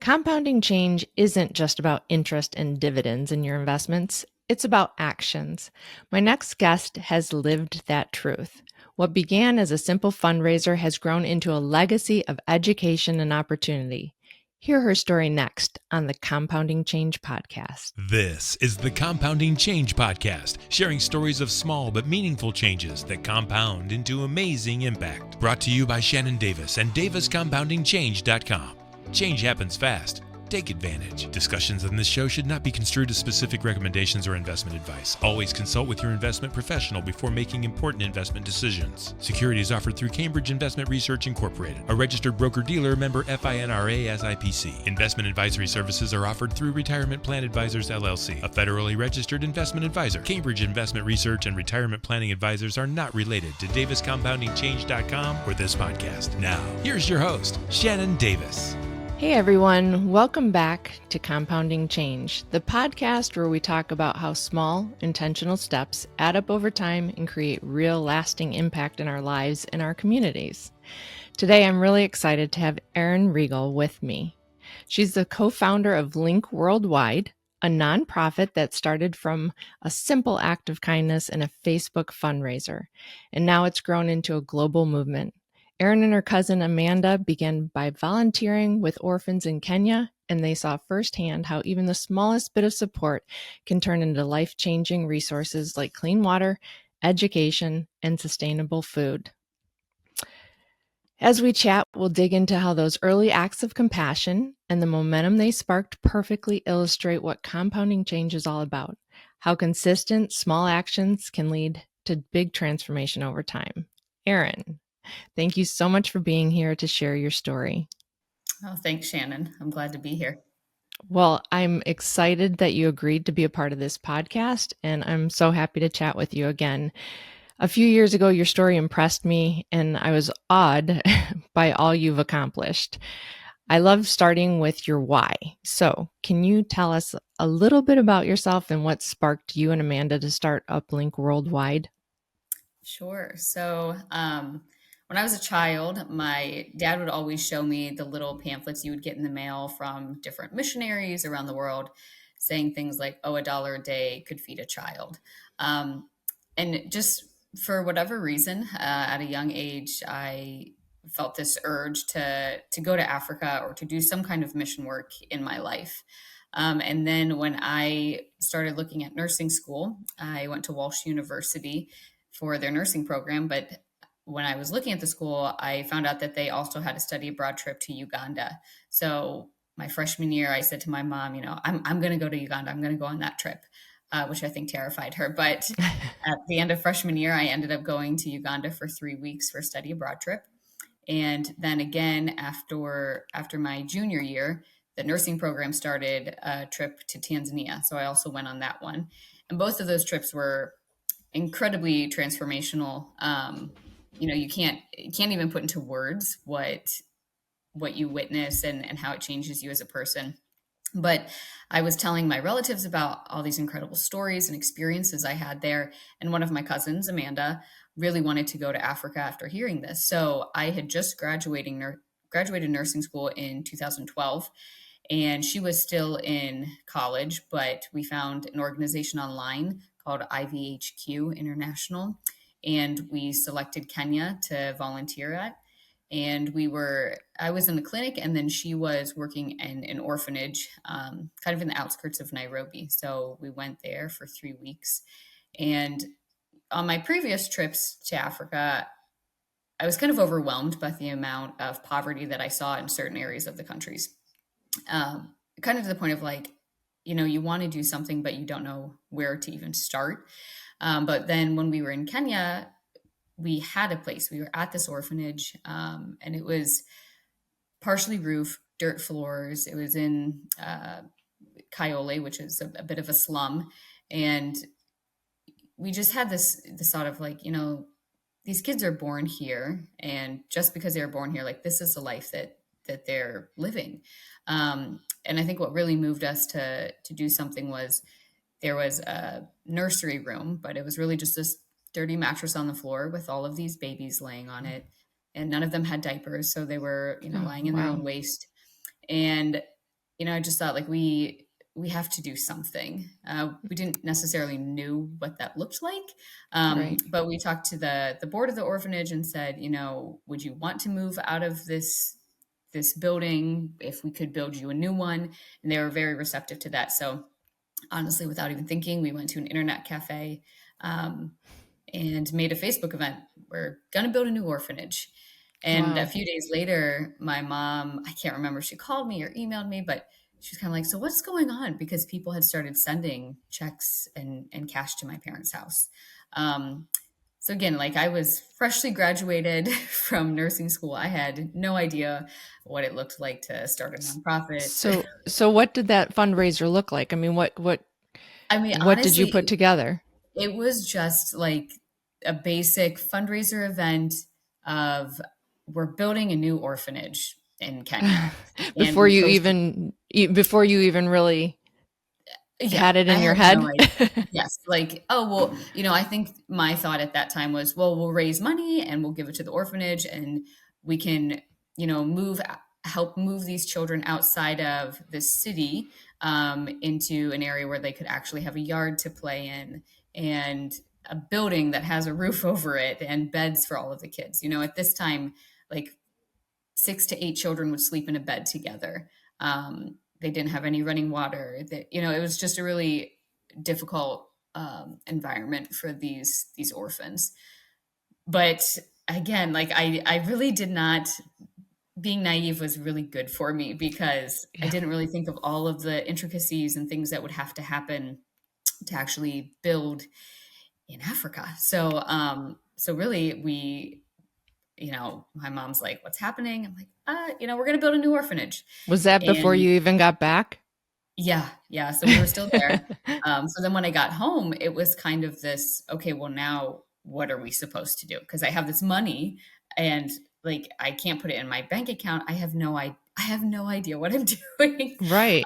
Compounding change isn't just about interest and dividends in your investments, it's about actions. My next guest has lived that truth. What began as a simple fundraiser has grown into a legacy of education and opportunity. Hear her story next on the Compounding Change podcast. This is the Compounding Change podcast, sharing stories of small but meaningful changes that compound into amazing impact. Brought to you by Shannon Davis and daviscompoundingchange.com. Change happens fast. Take advantage. Discussions on this show should not be construed as specific recommendations or investment advice. Always consult with your investment professional before making important investment decisions. Securities offered through Cambridge Investment Research Incorporated, a registered broker-dealer member FINRA SIPC. Investment advisory services are offered through Retirement Plan Advisors LLC, a federally registered investment advisor. Cambridge Investment Research and Retirement Planning Advisors are not related to daviscompoundingchange.com or this podcast. Now, here's your host, Shannon Davis. Hey everyone, welcome back to Compounding Change, the podcast where we talk about how small, intentional steps add up over time and create real lasting impact in our lives and our communities. Today I'm really excited to have Erin Riegle with me. She's the co-founder of Linc Worldwide, a nonprofit that started from a simple act of kindness and a Facebook fundraiser, and now it's grown into a global movement. Erin and her cousin Amanda began by volunteering with orphans in Kenya, and they saw firsthand how even the smallest bit of support can turn into life-changing resources like clean water, education, and sustainable food. As we chat, we'll dig into how those early acts of compassion and the momentum they sparked perfectly illustrate what compounding change is all about, how consistent small actions can lead to big transformation over time. Erin, thank you so much for being here to share your story. Oh, thanks, Shannon. I'm glad to be here. Well, I'm excited that you agreed to be a part of this podcast, and I'm so happy to chat with you again. A few years ago, your story impressed me, and I was awed by all you've accomplished. I love starting with your why. So, can you tell us a little bit about yourself and what sparked you and Amanda to start up Linc Worldwide? Sure. So, when I was a child, my dad would always show me the little pamphlets you would get in the mail from different missionaries around the world saying things like, oh, $1 a day could feed a child. And just for whatever reason, at a young age, I felt this urge to go to Africa or to do some kind of mission work in my life. And then when I started looking at nursing school, I went to Walsh University for their nursing program. But when I was looking at the school, I found out that they also had a study abroad trip to Uganda. So my freshman year, I said to my mom, I'm going to go to Uganda. I'm going to go on that trip, which I think terrified her. But at the end of freshman year, I ended up going to Uganda for 3 weeks for a study abroad trip. And then again, after my junior year, the nursing program started a trip to Tanzania. So I also went on that one. And both of those trips were incredibly transformational. You can't even put into words what you witness and how it changes you as a person. But I was telling my relatives about all these incredible stories and experiences I had there. And one of my cousins, Amanda, really wanted to go to Africa after hearing this. So I had just graduated nursing school in 2012. And she was still in college, but we found an organization online called IVHQ International. And we selected Kenya to volunteer at. And I was in the clinic, and then she was working in an orphanage, kind of in the outskirts of Nairobi. So we went there for 3 weeks. And on my previous trips to Africa, I was kind of overwhelmed by the amount of poverty that I saw in certain areas of the countries. Kind of to the point of you want to do something, but you don't know where to even start. But then when we were in Kenya, we had a place. We were at this orphanage, and it was partially roof, dirt floors. It was in Kayole, which is a bit of a slum. And we just had this thought of these kids are born here, and just because they were born here, this is the life that they're living. And I think what really moved us to do something was there was a nursery room, but it was really just this dirty mattress on the floor with all of these babies laying on it, and none of them had diapers. So they were, lying in their own waste. And I just thought like we have to do something. We didn't necessarily knew what that looked like, Right. but we talked to the board of the orphanage and said, would you want to move out of this building if we could build you a new one? And they were very receptive to that. So honestly, without even thinking, we went to an internet cafe um, and made a Facebook event. We're going to build a new orphanage. And a Wow. few days later, my mom, I can't remember if she called me or emailed me, but she was kind of like, so what's going on? Because people had started sending checks and cash to my parents' house. Um, so again, like I was freshly graduated from nursing school. I had no idea what it looked like to start a nonprofit. So what did that fundraiser look like? I mean, I mean, what did you put honestly, together? it was just like a basic fundraiser event of we're building a new orphanage in Kenya. And before we you posted, even really yeah, had it I in your had no head? idea. Yes. Like, oh, well, I think my thought at that time was, well, we'll raise money and we'll give it to the orphanage and we can, help move these children outside of the city into an area where they could actually have a yard to play in and a building that has a roof over it and beds for all of the kids. At this time, like 6 to 8 children would sleep in a bed together. They didn't have any running water. It was just a really difficult environment for these orphans. But again, like I really did not. Being naive was really good for me because I Yeah. didn't really think of all of the intricacies and things that would have to happen to actually build in Africa. So really my mom's like, what's happening? I'm like, we're going to build a new orphanage. Was that before And you even got back? yeah, yeah. So we were still there. So then when I got home, it was kind of this, okay, well, now what are we supposed to do? Because I have this money and like I can't put it in my bank account. I have no idea what I'm doing. Right.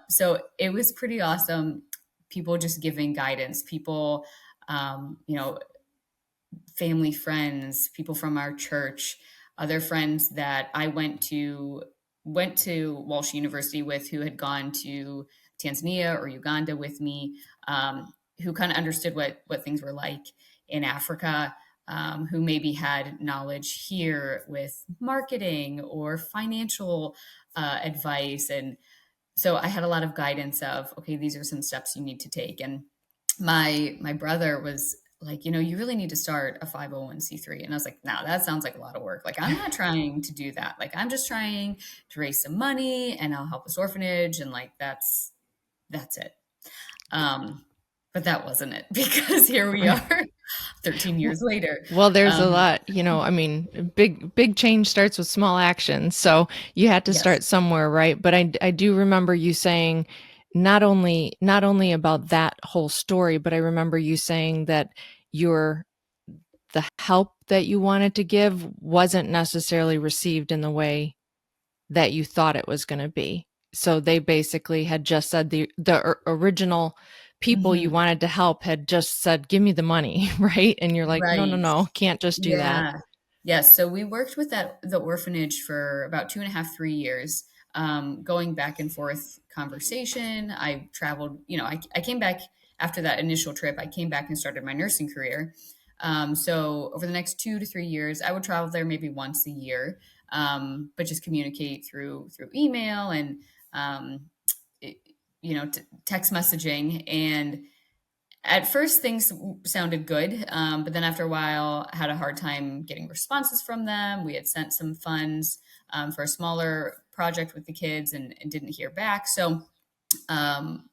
So it was pretty awesome. People just giving guidance, people, family friends, people from our church, other friends that I went to Walsh University with who had gone to Tanzania or Uganda with me, who kind of understood what things were like in Africa, who maybe had knowledge here with marketing or financial advice. And so I had a lot of guidance of, okay, these are some steps you need to take. And my brother was like, you really need to start a 501(c)(3). And I was like, no, that sounds like a lot of work. Like, I'm not trying to do that. Like, I'm just trying to raise some money and I'll help this orphanage. And like, that's it. Um, but that wasn't it because here we Right. are 13 years later. Well, there's a Um, lot, I mean, big change starts with small actions. So you had to yes. start somewhere, right? But I do remember you saying not only about that whole story, but I remember you saying that your the help that you wanted to give wasn't necessarily received in the way that you thought it was going to be. So they basically had just said the original people you Mhm. wanted to help had just said, "Give me the money," right? And you're like, "No, no, Right. no, can't just do that." Yeah. Yes. So we worked with the orphanage for about 2.5, 3 years, going back and forth conversation. I traveled, I came back after that initial trip. I came back and started my nursing career. So over the next 2 to 3 years, I would travel there maybe once a year, but just communicate through email and it, text messaging. And at first things sounded good, but then after a while I had a hard time getting responses from them. We had sent some funds for a smaller project with the kids and didn't hear back. So on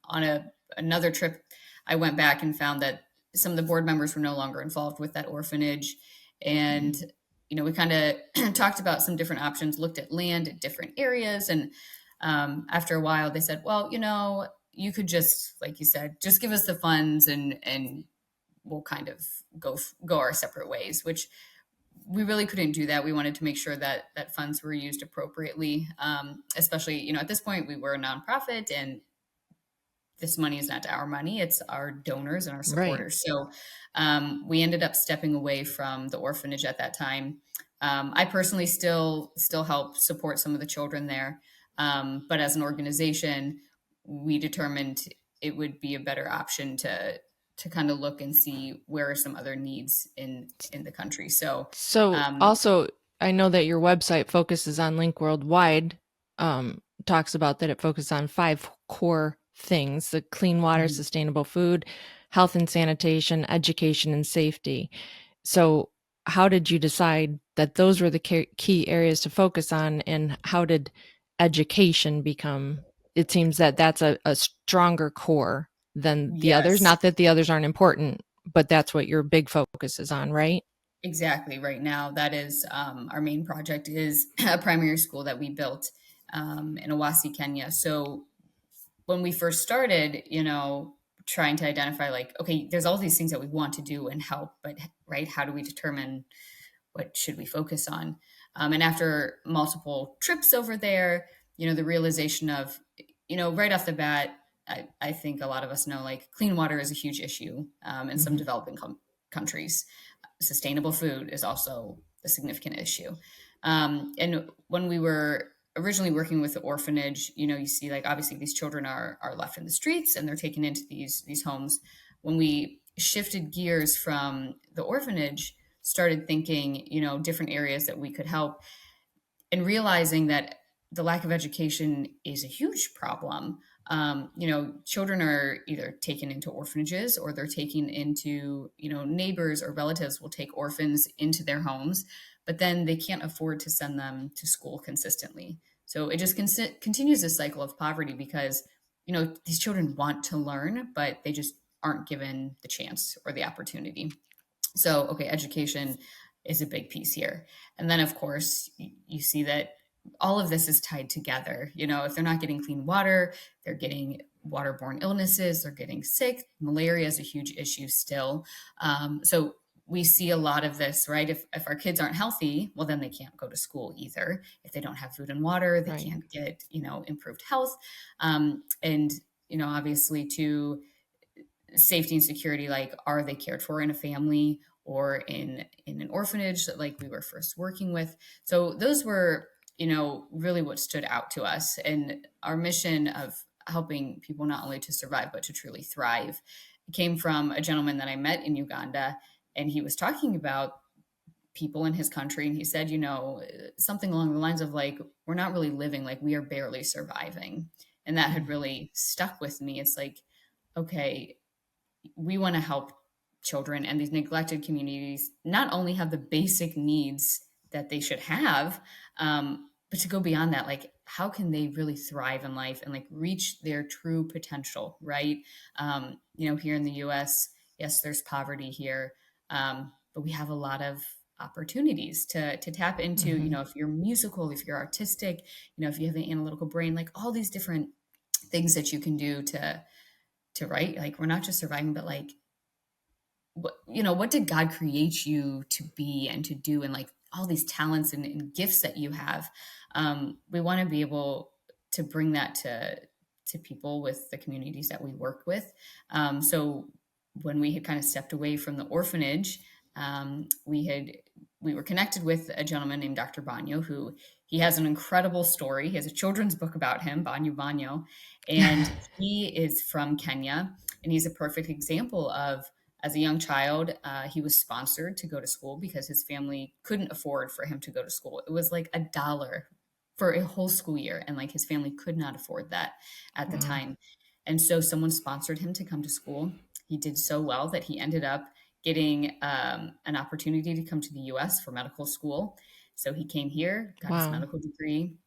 another trip, I went back and found that some of the board members were no longer involved with that orphanage. And, we kind of talked about some different options, looked at land at different areas. And after a while, they said, well, you could just, like you said, just give us the funds and we'll kind of go our separate ways, which we really couldn't do that. We wanted to make sure that funds were used appropriately, especially, at this point we were a nonprofit and this money is not our money, it's our donors and our Right. supporters. So we ended up stepping away from the orphanage at that time. I personally still help support some of the children there. But as an organization, we determined it would be a better option to kind of look and see where are some other needs in the country. So So um, also, I know that your website focuses on Linc Worldwide, talks about that it focuses on 5 core things: the clean water, mhm. sustainable food, health and sanitation, education, and safety. So how did you decide that those were the key areas to focus on, and how did education become? It seems that that's a stronger core than the others. Yes, Not that the others aren't important, but that's what your big focus is on, right? exactly. Right now, that is our main project is a primary school that we built in Awasi, Kenya. So when we first started, trying to identify like, okay, there's all these things that we want to do and help, but right, how do we determine what should we focus on? And after multiple trips over there, the realization of, right off the bat, I think a lot of us know like clean water is a huge issue in some Mhm. developing countries. Sustainable food is also a significant issue. And when we were originally working with the orphanage, you see like obviously these children are left in the streets and they're taken into these homes. When we shifted gears from the orphanage, started thinking, different areas that we could help, and realizing that the lack of education is a huge problem. Children are either taken into orphanages or they're taken into, neighbors or relatives will take orphans into their homes, but then they can't afford to send them to school consistently. So it just continues this cycle of poverty because, these children want to learn, but they just aren't given the chance or the opportunity. So, okay, education is a big piece here. And then, of course, you see that all of this is tied together. If they're not getting clean water, they're getting waterborne illnesses, they're getting sick. Malaria is a huge issue still. So, we see a lot of this, right? If our kids aren't healthy, well, then they can't go to school either. If they don't have food and water, they Right. can't get, improved health. And, obviously, too, safety and security, like are they cared for in a family or in an orphanage that like we were first working with. So those were really what stood out to us, and our mission of helping people not only to survive but to truly thrive came from a gentleman that I met in Uganda, and he was talking about people in his country, and he said, something along the lines of like, we're not really living, like we are barely surviving. And that had Mm. really stuck with me. It's like, okay, we want to help children, and these neglected communities not only have the basic needs that they should have, but to go beyond that, like how can they really thrive in life and like reach their true potential, right? Here in the US, yes, there's poverty here, but we have a lot of opportunities to tap into. Mhm. If you're musical, if you're artistic, if you have an analytical brain, like all these different things that you can do to write, like we're not just surviving, but like what did God create you to be and to do, and like all these talents and gifts that you have. We want to be able to bring that to people with the communities that we work with. So when we had kind of stepped away from the orphanage, we were connected with a gentleman named Dr. Banyo, who he has an incredible story. He has a children's book about him, Banyo, and he is from Kenya, and he's a perfect example of, as a young child, he was sponsored to go to school because his family couldn't afford for him to go to school. It was like $1 for a whole school year, and like his family could not afford that at the Wow. time. And so someone sponsored him to come to school. He did so well that he ended up getting an opportunity to come to the US for medical school. So he came here, got his Wow. medical degree.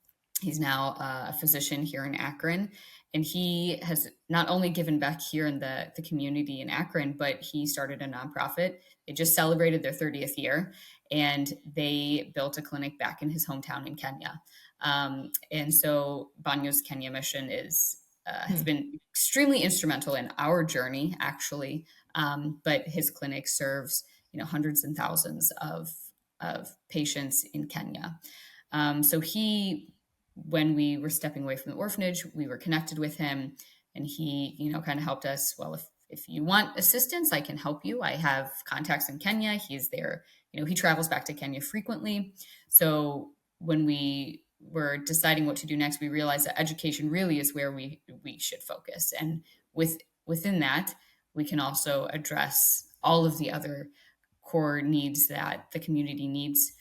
He's now a physician here in Akron, and he has not only given back here in the community in Akron, but he started a nonprofit. They just celebrated their 30th year, and they built a clinic back in his hometown in Kenya. And so Banyo's Kenya mission has Hmm. been extremely instrumental in our journey, actually. But his clinic serves hundreds and thousands of patients in Kenya. So he, when we were stepping away from the orphanage, we were connected with him, and he, kind of helped us. Well, if you want assistance, I can help you. I have contacts in Kenya. He's there. He travels back to Kenya frequently. So when we were deciding what to do next, we realized that education really is where we should focus. And within that, we can also address all of the other core needs that the community needs.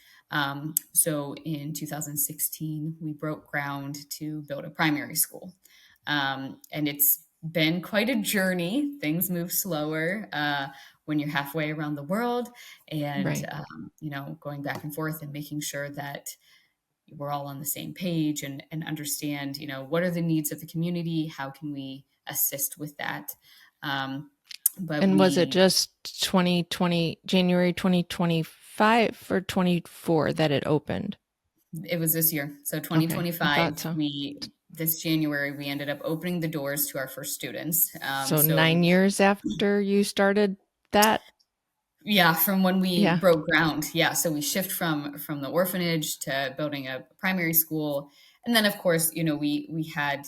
So in 2016, we broke ground to build a primary school. And it's been quite a journey. Things move slower when you're halfway around the world, and Right. going back and forth and making sure that we're all on the same page and understand, what are the needs of the community? How can we assist with that? But And was it we just 2020, January 2025 or 24 that it opened? It was this year. So Okay. I thought 2025, so. this January, we ended up opening the doors to our first students. So So 9 years after you started that? yeah, from when we Yeah. broke ground. Yeah. So we shift from the orphanage to building a primary school. And then of course, we had,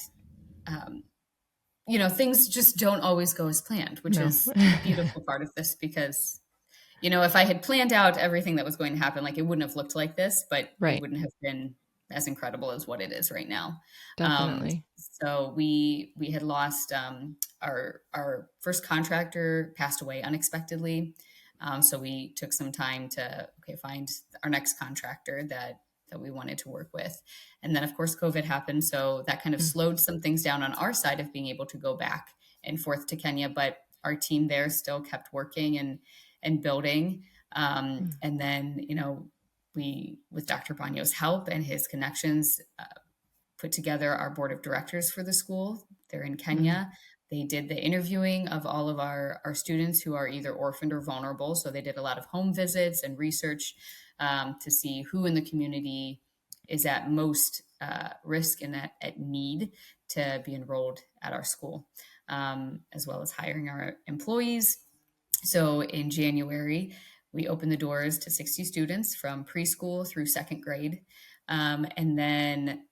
um, things just don't always go as planned, which No. is the beautiful part of this because if I had planned out everything that was going to happen, like it wouldn't have looked like this, but it Right. wouldn't have been as incredible as what it is right now. Definitely. So we had lost our first contractor passed away unexpectedly. So we took some time to find our next contractor that we wanted to work with. And then of course COVID happened. So that kind of Mm, slowed some things down on our side of being able to go back and forth to Kenya. But our team there still kept working and building. mm, And then, we, with Dr. Banyo's help and his connections, put together our board of directors for the school. They're in mm. Kenya. They did the interviewing of all of our students who are either orphaned or vulnerable. So they did a lot of home visits and research to see who in the community is at most risk and at need to be enrolled at our school, as well as hiring our employees. So in January, we opened the doors to 60 students from preschool through second grade. And then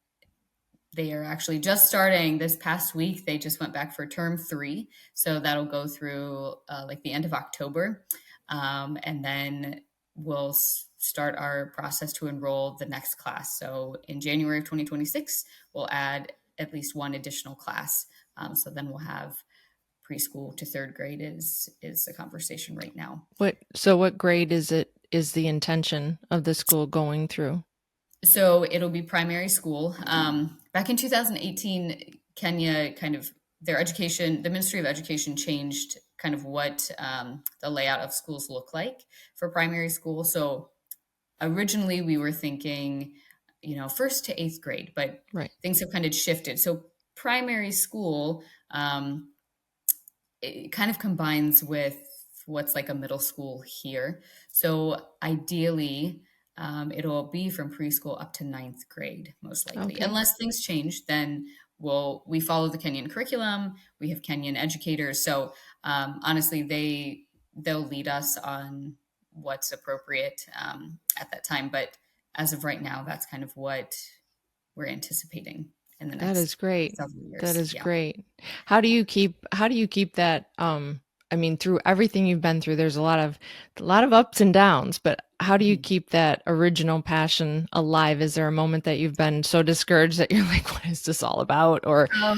they are actually just starting this past week. They just went back for term 3. So that'll go through like the end of October. And then we'll start our process to enroll the next class. So in January of 2026, we'll add at least one additional class. So then we'll have preschool to third grade is the conversation right now. What grade is the intention of the school going through? So it'll be primary school. Back in 2018, Kenya the Ministry of Education changed kind of what the layout of schools look like for primary school. So originally we were thinking, first to eighth grade, but Right. things have kind of shifted. So primary school, it kind of combines with what's like a middle school here. So ideally, it'll be from preschool up to ninth grade, most likely. Okay. Unless things change, then we follow the Kenyan curriculum. We have Kenyan educators, so honestly, they'll lead us on what's appropriate at that time. But as of right now, that's kind of what we're anticipating in the That is next great. several That years. is Yeah. great. How do you keep that I mean through everything you've been through there's a lot of ups and downs, but how do you Mhm. keep that original passion alive? Is there a moment that you've been so discouraged that you're like what is this all about or Oh,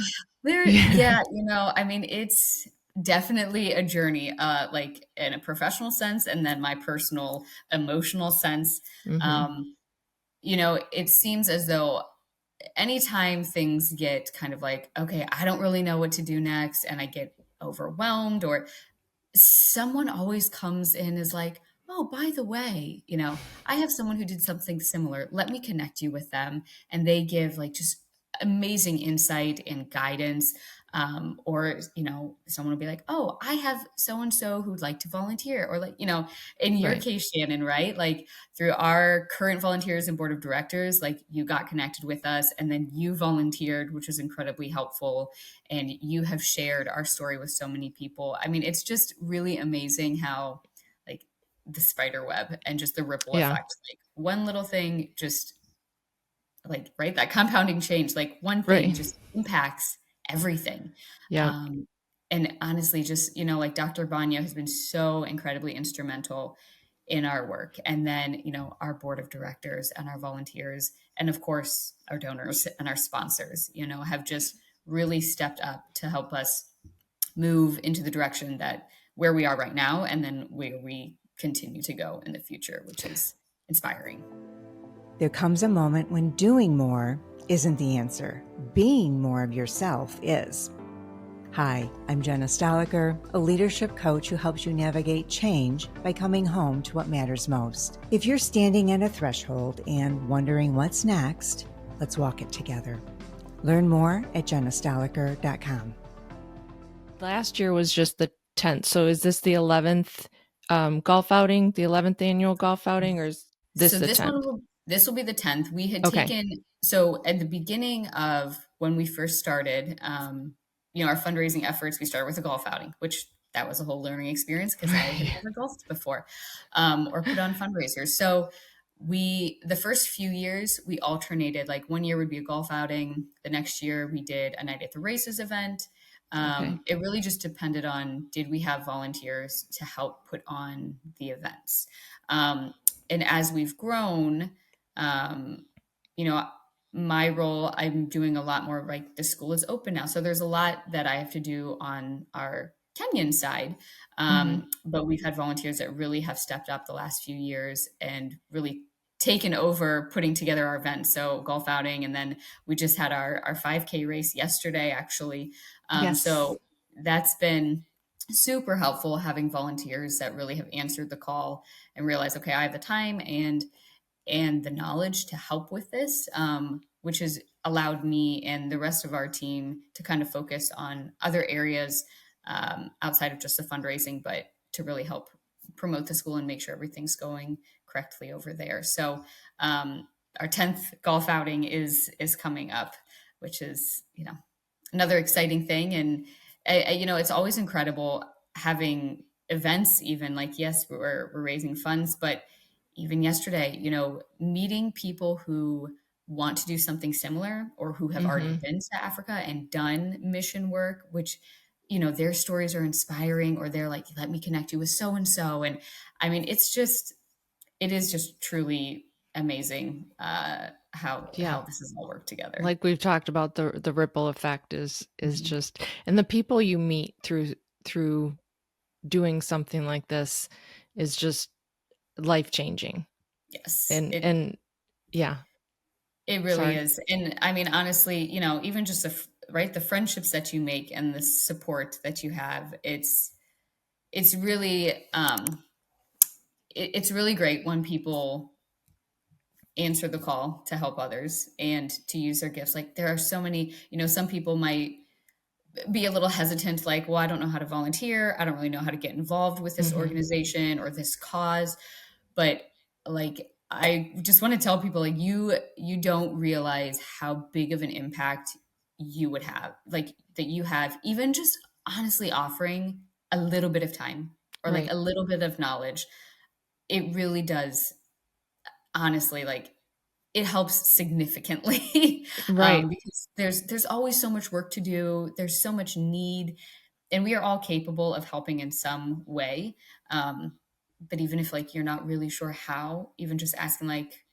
yeah. yeah, I mean, it's definitely a journey, like in a professional sense, and then my personal emotional sense. Mhm. Um, it seems as though anytime things get kind of like, okay, I don't really know what to do next, and I get overwhelmed, or someone always comes in is like, oh, by the way, I have someone who did something similar. Let me connect you with them. And they give like just amazing insight and guidance. Or, someone will be like, oh, I have so and so who'd like to volunteer. Or, like, in your Right. case, Shannon, right? Like through our current volunteers and board of directors, like you got connected with us and then you volunteered, which was incredibly helpful, and you have shared our story with so many people. I mean, it's just really amazing how like the spider web and just the ripple Yeah. effect, like one little thing just like, right, that compounding change, like one thing Right. just impacts everything. Yep. Um, and honestly, just, like Dr. Banya has been so incredibly instrumental in our work. And then, our board of directors and our volunteers, and of course, our donors and our sponsors, have just really stepped up to help us move into the direction that where we are right now, and then where we continue to go in the future, which is inspiring. There comes a moment when doing more isn't the answer. Being more of yourself is. Hi, I'm Jenna Stoliker, a leadership coach who helps you navigate change by coming home to what matters most. If you're standing at a threshold and wondering what's next, let's walk it together. Learn more at jennastoliker.com. Last year was just the 10th. So is this the 11th golf outing, the 11th annual golf outing, or is this So the this 10th? this will be the 10th. We had Okay. taken, so at the beginning of when we first started, our fundraising efforts, we started with a golf outing, which that was a whole learning experience because I had never golfed before, or put on fundraisers. So the first few years, we alternated. Like, one year would be a golf outing. The next year we did a night at the races event. Okay. It really just depended on, did we have volunteers to help put on the events? And as we've grown, you know, my role, I'm doing a lot more, like, the school is open now. So there's a lot that I have to do on our Kenyan side. But we've had volunteers that really have stepped up the last few years and really taken over putting together our events. So golf outing, and then we just had our 5K race yesterday, actually. Yes. So that's been super helpful, having volunteers that really have answered the call and realize, okay, I have the time and the knowledge to help with this, which has allowed me and the rest of our team to kind of focus on other areas outside of just the fundraising, but to really help promote the school and make sure everything's going correctly over there. So our 10th golf outing is coming up, which is, another exciting thing. And, it's always incredible having events, even like, yes, we're raising funds, but even yesterday, meeting people who want to do something similar or who have already been to Africa and done mission work, which, their stories are inspiring, or they're like, let me connect you with so-and-so. And I mean, it is just truly amazing how this has all worked together. Like we've talked about, the ripple effect is just, and the people you meet through doing something like this is just life-changing. Yes. And yeah. It really is. And I mean, honestly, even just the friendships that you make and the support that you have, it's really, it's really great when people answer the call to help others and to use their gifts. Like, there are so many, some people might be a little hesitant, like, well, I don't know how to volunteer. I don't really know how to get involved with this organization or this cause. But, like, I just want to tell people, like, you don't realize how big of an impact you would have, like, that you have, even just honestly offering a little bit of time or like a little bit of knowledge. It really does, honestly, like, it helps significantly. Because there's always so much work to do. There's so much need, and we are all capable of helping in some way. But even if, like, you're not really sure how, even just asking, like,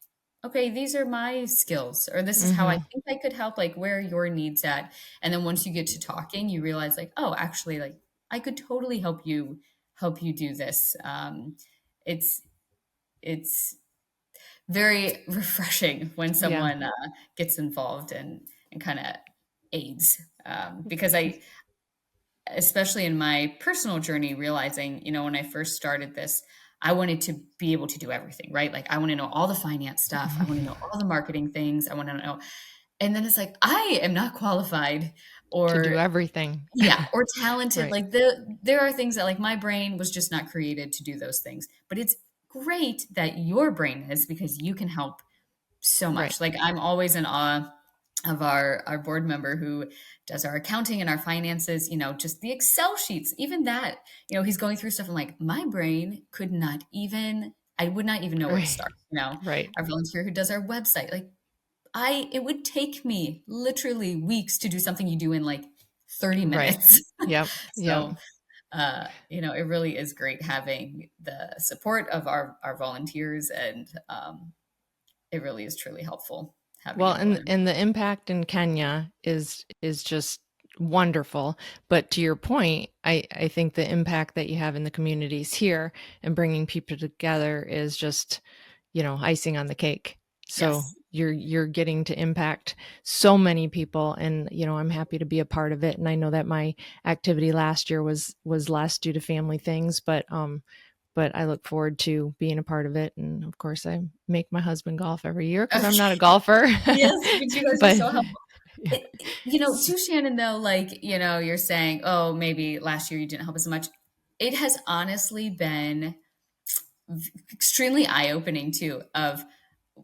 okay, these are my skills, or this is how I think I could help, like, where are your needs at? And then once you get to talking, you realize, like, oh, actually, like, I could totally help you do this. It's very refreshing when someone gets involved and kind of aids, because especially in my personal journey, realizing, when I first started this, I wanted to be able to do everything, right? Like, I want to know all the finance stuff. I want to know all the marketing things. I want to know. And then it's like, I am not qualified or to do everything. Or talented. Like, there are things that, like, my brain was just not created to do those things, but it's great that your brain is, because you can help so much. Like, I'm always in awe of our board member who does our accounting and our finances, just the Excel sheets, even that, he's going through stuff. I'm like, my brain could not even, I would not even know where to start, Our volunteer who does our website, like, it would take me literally weeks to do something you do in like 30 minutes. Yep. So, It really is great having the support of our volunteers, and it really is truly helpful having Well, everyone. and the impact in Kenya is just wonderful. But to your point, I think the impact that you have in the communities here and bringing people together is just, icing on the cake. So Yes. you're getting to impact so many people, and I'm happy to be a part of it. And I know that my activity last year was less due to family things, but I look forward to being a part of it. And of course, I make my husband golf every year because I'm not a golfer. Yes, but you guys are But so helpful. yeah. To Shannon, though, like, you're saying, oh, maybe last year you didn't help us so much. It has honestly been extremely eye-opening too, of,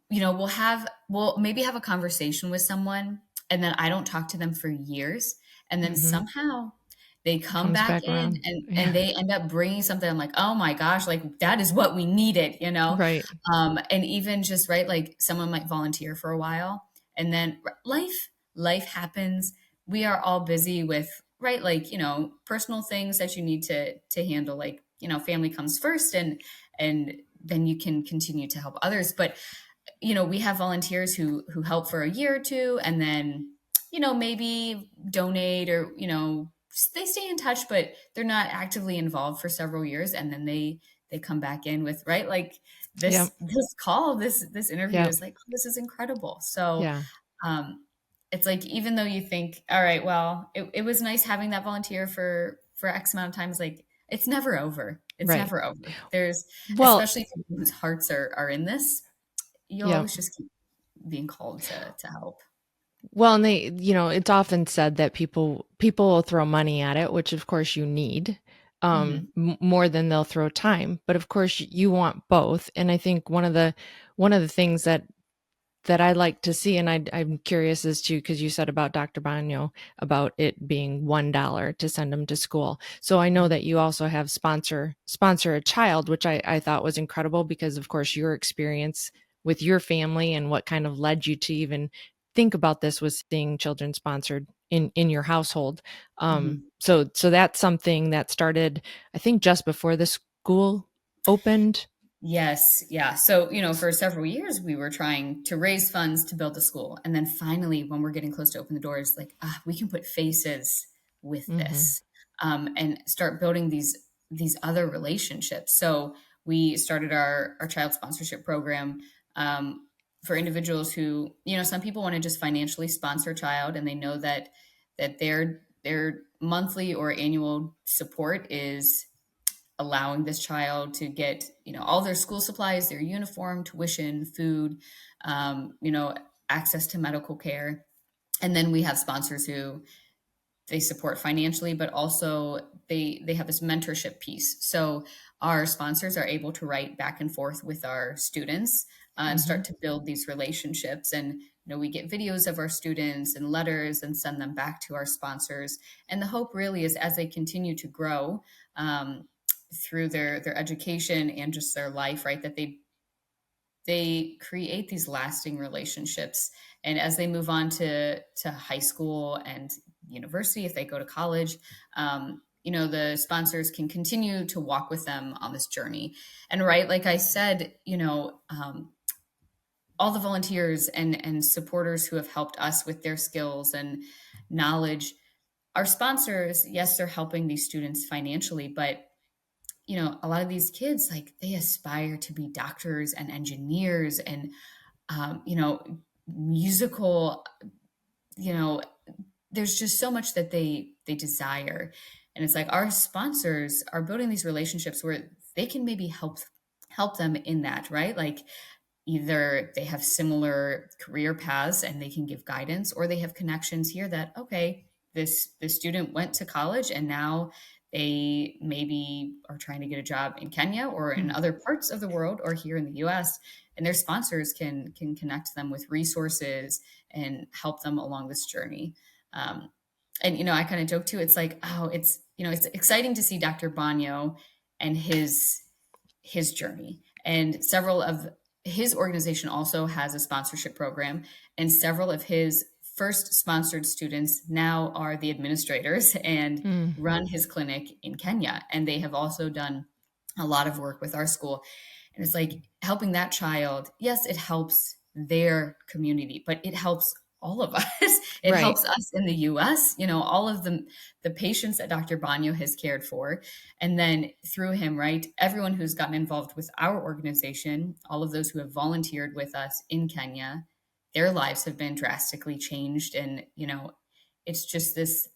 we'll maybe have a conversation with someone, and then I don't talk to them for years. And then Mhm. somehow they come Comes back back in, around. and Yeah. they end up bringing something. I'm like, oh my gosh, like that is what we needed. Right. And even just, right, like someone might volunteer for a while, and then life happens. We are all busy with, right, like, personal things that you need to handle, like, family comes first, and then you can continue to help others. But we have volunteers who help for a year or two, and then maybe donate, or they stay in touch, but they're not actively involved for several years, and then they come back in with, right, like Yep. this interview Yep. is like, this is incredible. So Yeah. um it's like, even though you think, all right, well, it was nice having that volunteer for X amount of time, it's like, it's never over. It's Right. never over. There's, Well, especially people whose hearts are in this, you'll yeah. always just keep being called to help. Well, and it's often said that people will throw money at it, which of course you need, Hmm. more than they'll throw time. But of course you want both. And I think one of the things that I like to see, and I'm curious as to, because you said about Dr. Bagno about it being $1 to send them to school. So I know that you also have sponsor a child, which I thought was incredible, because of course your experience with your family and what kind of led you to even think about this was seeing children sponsored in your household. Hmm. So that's something that started, I think, just before the school opened. Yes, yeah. So, for several years, we were trying to raise funds to build the school. And then finally, when we're getting close to open the doors, like, we can put faces with Hmm. this, and start building these other relationships. So we started our child sponsorship program, for individuals who, some people want to just financially sponsor a child, and they know that their monthly or annual support is allowing this child to get, all their school supplies, their uniform, tuition, food, access to medical care. And then we have sponsors who they support financially, but also they have this mentorship piece. So our sponsors are able to write back and forth with our students, and Hmm. start to build these relationships. And we get videos of our students and letters, and send them back to our sponsors. And the hope really is, as they continue to grow, through their education and just their life, right, that they create these lasting relationships. And as they move on to high school and university, if they go to college, the sponsors can continue to walk with them on this journey. And, right, like I said, all the volunteers and supporters who have helped us with their skills and knowledge, our sponsors, yes, they're helping these students financially, but a lot of these kids, like, they aspire to be doctors and engineers, and musical, you know there's just so much that they desire. And it's like, our sponsors are building these relationships where they can maybe help them in that, right, like, either they have similar career paths and they can give guidance, or they have connections here that, okay, this student went to college, and now they maybe are trying to get a job in Kenya or in other parts of the world, or here in the US, and their sponsors can connect them with resources and help them along this journey. um, and I kind of joke too, it's like, oh, it's exciting to see Dr. Banyo and his journey. And several of his organization also has a sponsorship program, and several of his first sponsored students now are the administrators and Mm, run his clinic in Kenya. And they have also done a lot of work with our school. And it's like helping that child. Yes, it helps their community, but it helps all of us. It right. helps us in the US, all of the patients that Dr. Banyo has cared for. And then through him, right, everyone who's gotten involved with our organization, all of those who have volunteered with us in Kenya, their lives have been drastically changed. And, it's just this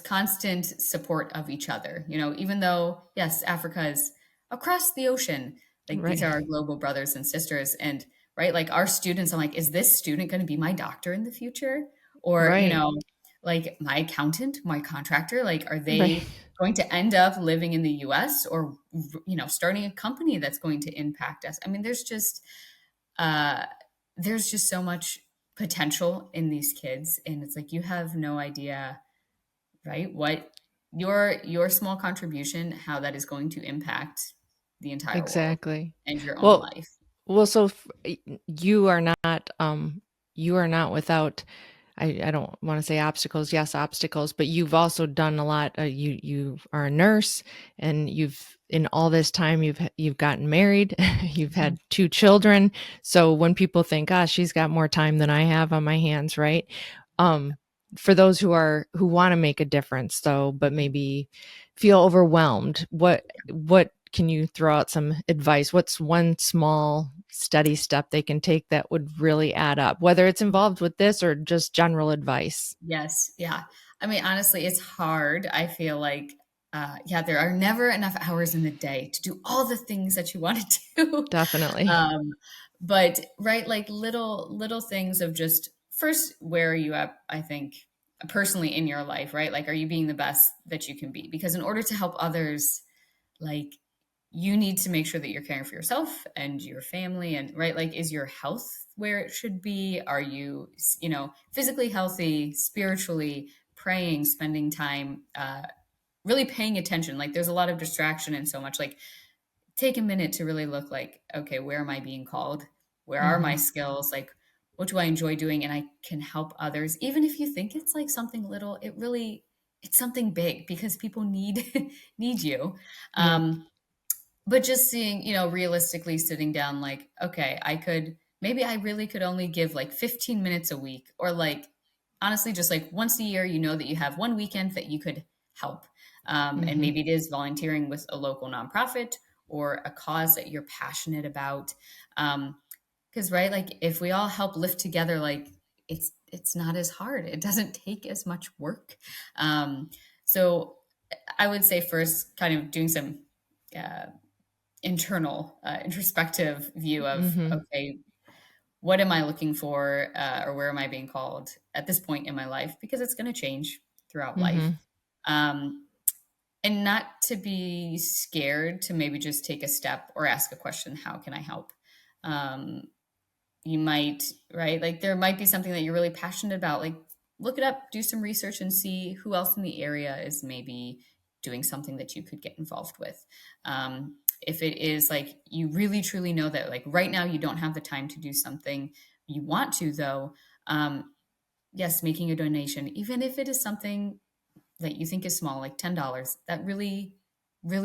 constant support of each other, even though, yes, Africa is across the ocean, like these Right. are our global brothers and sisters. And right, like our students, I'm like, is this student going to be my doctor in the future? Or, Right. like my accountant, my contractor, like, are Right. they going to end up living in the US or, starting a company that's going to impact us? I mean, uh, there's just so much potential in these kids. And it's like, you have no idea, right? What your small contribution, how that is going to impact the entire world Exactly. and your own Well, life. so you are not you are not without, I don't want to say obstacles, yes, obstacles, but you've also done a lot. You are a nurse, and you've in all this time you've gotten married, you've Mhm. had 2 children. So when people think, "Gosh, she's got more time than I have on my hands," right? Um, for those who want to make a difference, though, but maybe feel overwhelmed, what can you throw out some advice? What's one small steady step they can take that would really add up, whether it's involved with this or just general advice? Yes. Yeah. I mean, honestly, it's hard. I feel like, yeah, there are never enough hours in the day to do all the things that you want to do. Definitely. um, but right, like little things of just first, where are you at? I think personally in your life, right? Like, are you being the best that you can be? Because in order to help others, like you need to make sure that you're caring for yourself and your family, and right, like, is your health where it should be? Are you physically healthy, spiritually praying, spending time, really paying attention? Like there's a lot of distraction and so much, like take a minute to really look like, okay, where am I being called? Where are my Hmm. skills? Like what do I enjoy doing? And I can help others, even if you think it's like something little, it's something big because people need need you. Yep. But just seeing, realistically sitting down, like, okay, maybe I really could only give like 15 minutes a week, or like, honestly, just like once a year, that you have one weekend that you could help. And Hmm. maybe it is volunteering with a local nonprofit or a cause that you're passionate about. Because, right, like if we all help lift together, like it's not as hard. It doesn't take as much work. So I would say first, kind of doing some uh, internal introspective view of, Hmm. okay, what am I looking for, or where am I being called at this point in my life, because it's going to change throughout life. Hmm. um, and not to be scared to maybe just take a step or ask a question, how can I help? um, you might, right, like there might be something that you're really passionate about, like look it up, do some research and see who else in the area is maybe doing something that you could get involved with. If it is like you really truly know that like right now you don't have the time to do something, you want to though, yes, making a donation, even if it is something that you think is small, like $10, that really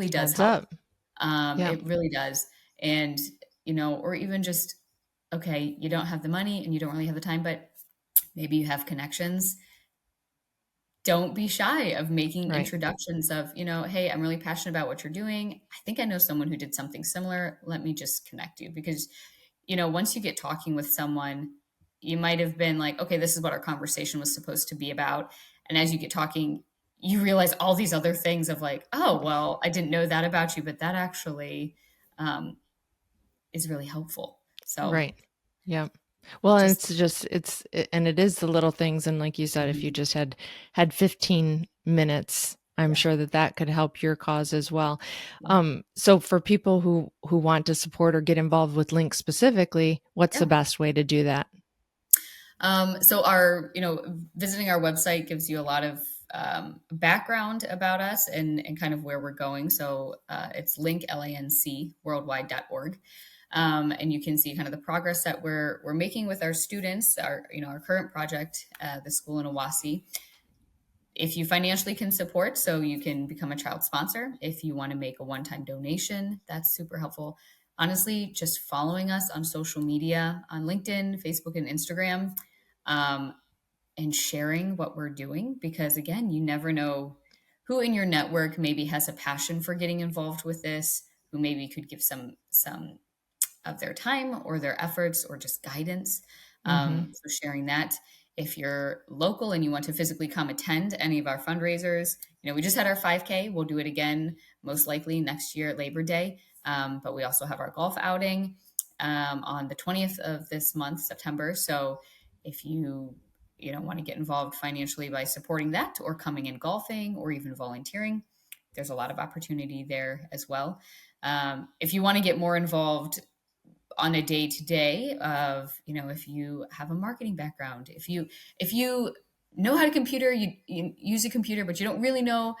does Adds help. up. Yeah. It really does. And, or even just, okay, you don't have the money and you don't really have the time, but maybe you have connections. Don't be shy of making Right. introductions of, hey, I'm really passionate about what you're doing. I think I know someone who did something similar. Let me just connect you. Because, once you get talking with someone, you might have been like, okay, this is what our conversation was supposed to be about. And as you get talking, you realize all these other things of like, oh, well, I didn't know that about you, but that actually um, is really helpful. So Right. Yep. Well, and just, it's just and it is the little things, and like you said, if you mhm, just had 15 minutes, I'm yeah, sure that could help your cause as well. yeah, So for people who want to support or get involved with Linc specifically, what's the yeah. best way to do that? So our, visiting our website gives you a lot of background about us and kind of where we're going. So it's Linc, Linc, worldwide.org. And you can see kind of the progress that we're making with our students, our current project, the school in Owasso. If you financially can support, so you can become a child sponsor. If you want to make a one-time donation, that's super helpful. Honestly, just following us on social media, on LinkedIn, Facebook, and Instagram, and sharing what we're doing, because again, you never know who in your network maybe has a passion for getting involved with this, who maybe could give some of their time or their efforts or just guidance. So sharing that. If you're local and you want to physically come attend any of our fundraisers, we just had our 5K. We'll do it again, most likely next year at Labor Day. But we also have our golf outing on the 20th of this month, September. So if you want to get involved financially by supporting that, or coming in golfing, or even volunteering, there's a lot of opportunity there as well. If you want to get more involved on a day-to-day of, if you have a marketing background, if you know how to computer, you use a computer, but you don't really know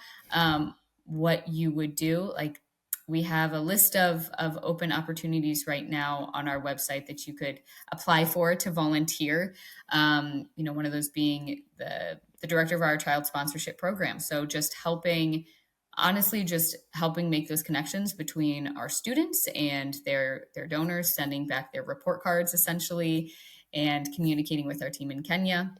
what you would do. Like, we have a list of open opportunities right now on our website that you could apply for to volunteer. One of those being the director of our child sponsorship program. So just helping make those connections between our students and their donors, sending back their report cards essentially, and communicating with our team in Kenya.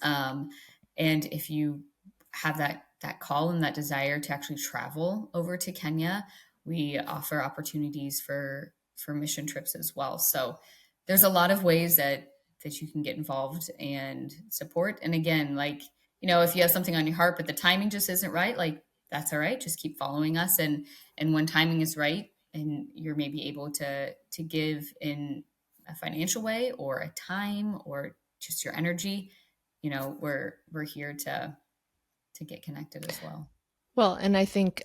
And if you have that call and that desire to actually travel over to Kenya, we offer opportunities for mission trips as well. So there's a lot of ways that you can get involved and support. And again, if you have something on your heart, but the timing just isn't right, that's all right. Just keep following us. And when timing is right and you're maybe able to give in a financial way, or a time, or just your energy, we're here to get connected as well. Well, and I think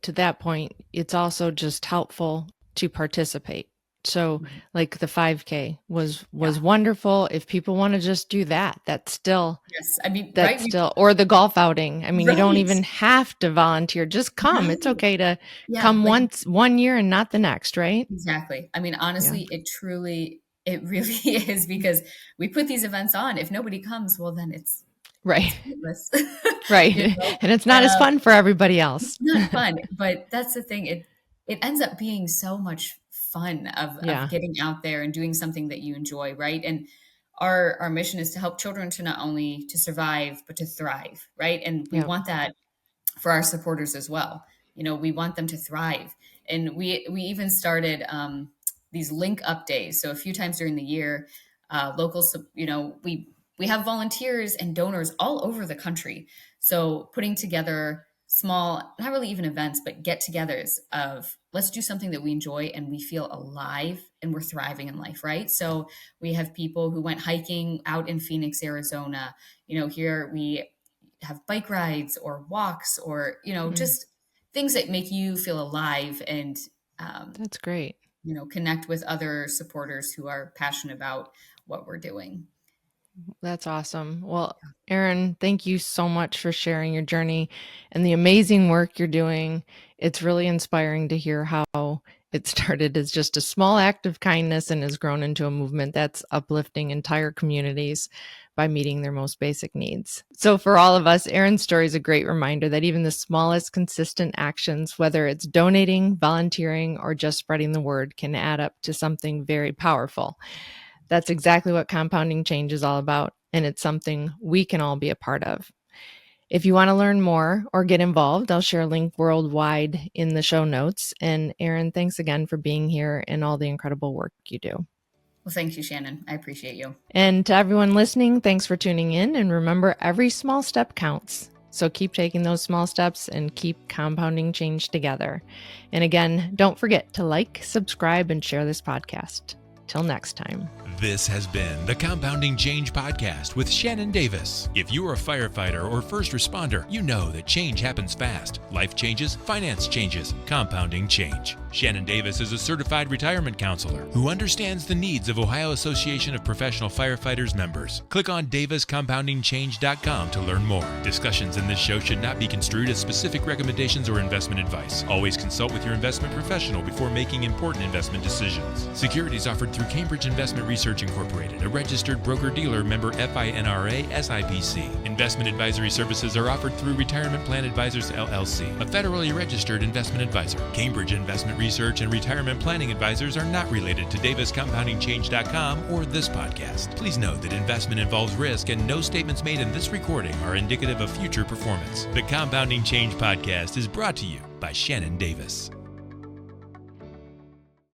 to that point, it's also just helpful to participate. So like the 5K was wonderful. If people want to just do that, that's still, yes. I mean, that's right? still, or the golf outing. I mean, Right. you don't even have to volunteer. Just come. It's okay to come one year and not the next, right? Exactly. I mean, honestly, it really is, because we put these events on. If nobody comes, well, then it's right. pointless. Right. And it's not as fun for everybody else. It's not fun, but that's the thing. It ends up being so much fun of getting out there and doing something that you enjoy, right? And our mission is to help children to not only to survive, but to thrive, right? And we want that for our supporters as well. We want them to thrive. And we even started these Linc Up days. So a few times during the year, locals, we have volunteers and donors all over the country. So putting together small, not really even events, but get-togethers of, let's do something that we enjoy and we feel alive and we're thriving in life, right? So we have people who went hiking out in Phoenix, Arizona. Here we have bike rides or walks, or, just things that make you feel alive, and that's great. Connect with other supporters who are passionate about what we're doing. That's awesome. Well, Erin, thank you so much for sharing your journey and the amazing work you're doing. It's really inspiring to hear how it started as just a small act of kindness and has grown into a movement that's uplifting entire communities by meeting their most basic needs. So for all of us, Erin's story is a great reminder that even the smallest consistent actions, whether it's donating, volunteering, or just spreading the word, can add up to something very powerful. That's exactly what compounding change is all about, and it's something we can all be a part of. If you want to learn more or get involved, I'll share Linc Worldwide in the show notes. And Erin, thanks again for being here and all the incredible work you do. Well, thank you, Shannon. I appreciate you. And to everyone listening, thanks for tuning in. And remember, every small step counts. So keep taking those small steps and keep compounding change together. And again, don't forget to like, subscribe, and share this podcast. Till next time. This has been the Compounding Change Podcast with Shannon Davis. If you are a firefighter or first responder, you know that change happens fast. Life changes, finance changes, compounding change. Shannon Davis is a certified retirement counselor who understands the needs of Ohio Association of Professional Firefighters members. Click on daviscompoundingchange.com to learn more. Discussions in this show should not be construed as specific recommendations or investment advice. Always consult with your investment professional before making important investment decisions. Securities offered through Cambridge Investment Research Incorporated, a registered broker-dealer member FINRA SIPC. Investment advisory services are offered through Retirement Plan Advisors LLC, a federally registered investment advisor. Cambridge Investment Research and Retirement Planning Advisors are not related to daviscompoundingchange.com or this podcast. Please note that investment involves risk and no statements made in this recording are indicative of future performance. The Compounding Change Podcast is brought to you by Shannon Davis.